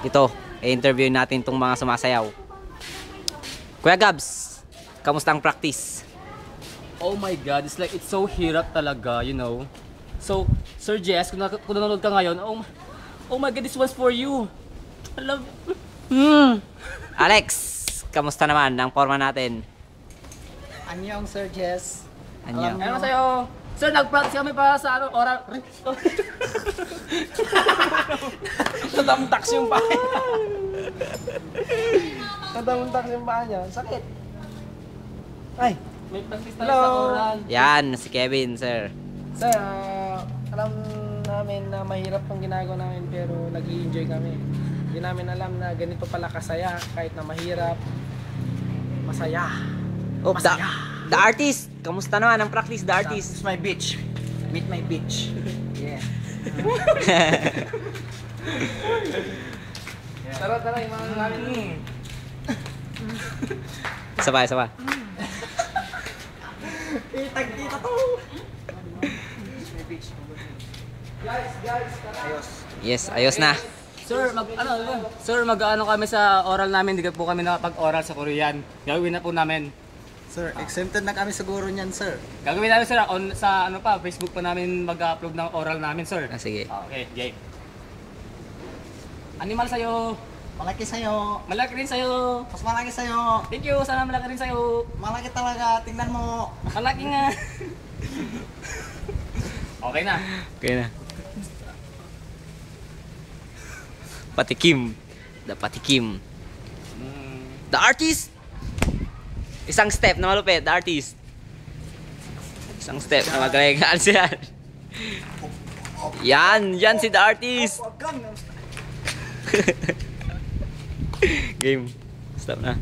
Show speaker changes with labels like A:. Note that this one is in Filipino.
A: Ito, i-interview natin tong mga sumasayaw. Kuya Gabs, kamusta ang practice?
B: Oh my God, it's so hirap talaga, you know. So, Sir Jess, kung nanonood ka ngayon, oh my God, this one's for you. I love
A: Alex, kamusta naman ang forma natin?
C: Anyong Sir Jess.
A: Anyo.
B: Ano sa'yo? Sir, nag-practice kami para sa oral.
C: Nadamtaks yung paa niya. Nadamtaks yung paa niya. Sakit. Ay,
B: May practice tayo
C: Hello.
B: sa oral.
A: Yan, si Kevin, sir.
C: sir, alam namin na mahirap tong ginagawa namin pero nag-i-enjoy kami. Hindi namin alam na ganito pala kasaya kahit na mahirap. Masaya.
A: Oh, the artist, kamusta naman ang practice, the artist?
C: It's my beach. Meet my beach. Yeah. Tara, yung mga namin.
A: Sabay.
C: Tag-kita to. Guys, tara. Ayos.
A: Yes, ayos na.
B: Sir, mag-ano kami sa oral namin, hindi po kami nakapag-oral sa Korean. Gagawin na po namin.
C: Sir, exempted na kami siguro niyan, sir.
B: Gagawin namin sir, sa Facebook pa namin mag-upload ng oral namin, sir.
A: Ah, sige.
B: Okay, game. Animal sa'yo.
C: Malaki sa'yo.
B: Malaki rin sa'yo.
C: Mas malaki sa'yo.
B: Thank you, sana malaki rin sa'yo.
C: Malaki talaga. Tingnan mo.
B: Malaki nga. Okay na.
A: Okay na. Patikim. The patikim. The artist. Isang step na malupit, the artist. Isang step na magaling. Yan si the artist. Game. Stop na.